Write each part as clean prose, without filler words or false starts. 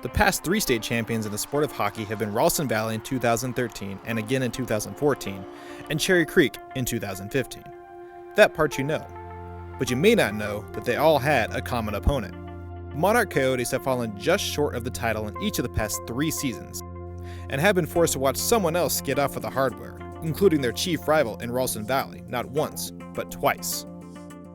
The past three state champions in the sport of hockey have been Ralston Valley in 2013 and again in 2014, and Cherry Creek in 2015. That part you know. But you may not know that they all had a common opponent. Monarch Coyotes have fallen just short of the title in each of the past 3 seasons, and have been forced to watch someone else get off with the hardware, including their chief rival in Ralston Valley, not once, but twice.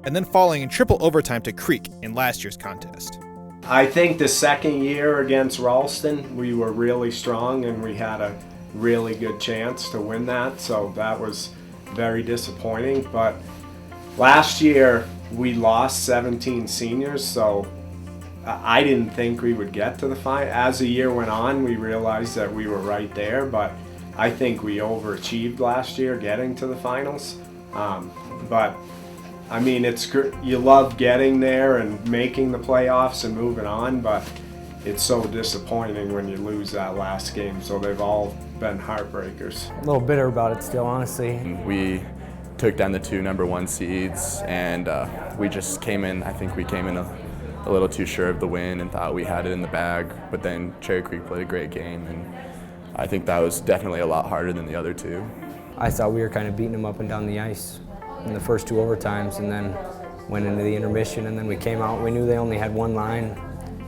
And then falling in triple overtime to Creek in last year's contest. I think the second year against Ralston, we were really strong and we had a really good chance to win that, so that was very disappointing. But last year we lost 17 seniors, so I didn't think we would get to the final. As the year went on, we realized that we were right there, but I think we overachieved last year getting to the finals. But I mean, you love getting there and making the playoffs and moving on, but it's so disappointing when you lose that last game. So they've all been heartbreakers. A little bitter about it still, honestly. We took down the 2 number 1 seeds, and we just came in, I think we came in a little too sure of the win and thought we had it in the bag, but then Cherry Creek played a great game, and I think that was definitely a lot harder than the other 2. I thought we were kind of beating them up and down the ice in the first 2 overtimes, and then went into the intermission, and then we came out. We knew they only had one line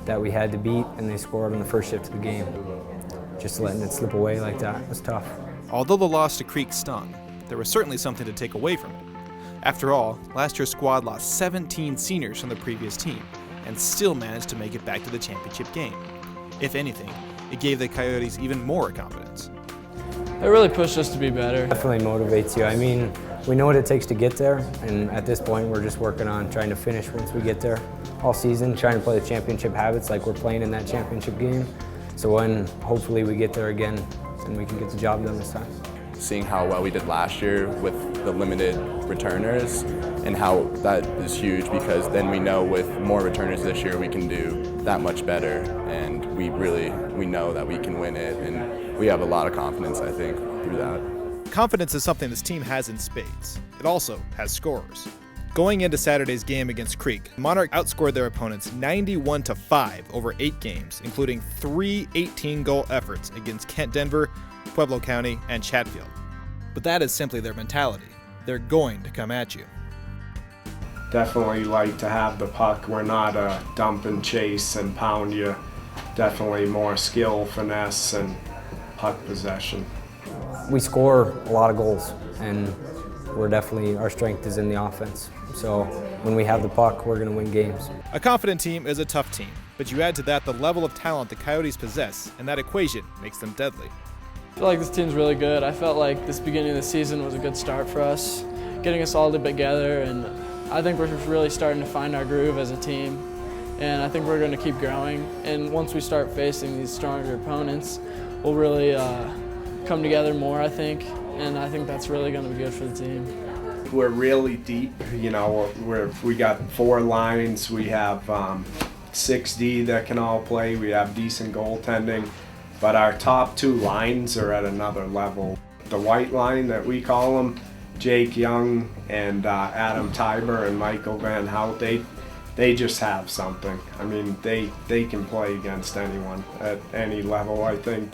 that we had to beat, and they scored on the first shift of the game. Just letting it slip away like that was tough. Although the loss to Creek stung, there was certainly something to take away from it. After all, last year's squad lost 17 seniors from the previous team and still managed to make it back to the championship game. If anything, it gave the Coyotes even more confidence. It really pushed us to be better. Definitely motivates you. I mean, we know what it takes to get there, and at this point we're just working on trying to finish once we get there. All season, trying to play the championship habits like we're playing in that championship game. So when hopefully we get there again, then we can get the job done this time. Seeing how well we did last year with the limited returners, and how that is huge, because then we know with more returners this year we can do that much better, and we know that we can win it, and we have a lot of confidence, I think, through that. Confidence is something this team has in spades. It also has scorers. Going into Saturday's game against Creek, Monarch outscored their opponents 91-5 over 8 games, including 3 18-goal efforts against Kent Denver, Pueblo County, and Chatfield. But that is simply their mentality. They're going to come at you. Definitely like to have the puck. We're not a dump and chase and pound you. Definitely more skill, finesse, and puck possession. We score a lot of goals, and our strength is in the offense. So when we have the puck, we're going to win games. A confident team is a tough team, but you add to that the level of talent the Coyotes possess, and that equation makes them deadly. I feel like this team's really good. I felt like this beginning of the season was a good start for us, getting us all together, and I think we're really starting to find our groove as a team, and I think we're going to keep growing. And once we start facing these stronger opponents, we'll really come together more, I think, and I think that's really going to be good for the team. We're really deep, you know, we got 4 lines, we have 6D that can all play, we have decent goaltending, but our top 2 lines are at another level. The white line that we call them, Jake Young and Adam Tiber and Michael Van Hout, they just have something. I mean, they can play against anyone at any level. I think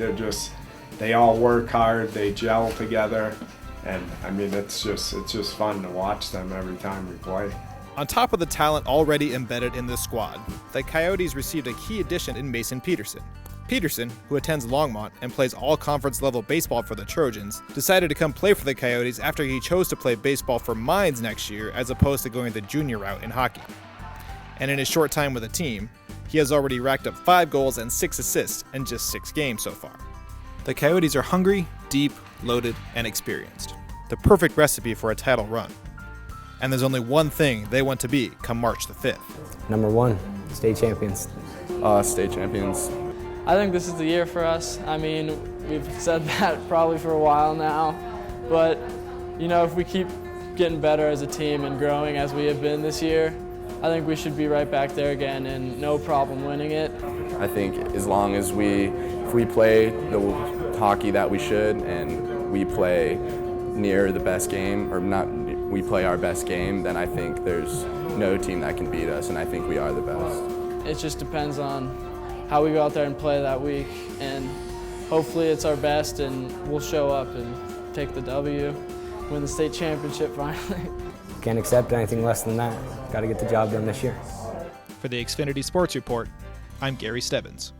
they all work hard, they gel together, and I mean, it's just fun to watch them every time we play. On top of the talent already embedded in this squad, the Coyotes received a key addition in Mason Peterson. Peterson, who attends Longmont and plays all-conference level baseball for the Trojans, decided to come play for the Coyotes after he chose to play baseball for Mines next year as opposed to going the junior route in hockey. And in his short time with the team, he has already racked up 5 goals and 6 assists in just 6 games so far. The Coyotes are hungry, deep, loaded, and experienced. The perfect recipe for a title run. And there's only one thing they want to be come March the 5th. Number 1, state champions. State champions. I think this is the year for us. I mean, we've said that probably for a while now, but you know, if we keep getting better as a team and growing as we have been this year, I think we should be right back there again and no problem winning it. I think as long as if we play the hockey that we should, and we play near the best game, or not, we play our best game, then I think there's no team that can beat us, and I think we are the best. It just depends on how we go out there and play that week. And hopefully it's our best and we'll show up and take the W, win the state championship finally. Can't accept anything less than that. Got to get the job done this year. For the Xfinity Sports Report, I'm Gary Stebbins.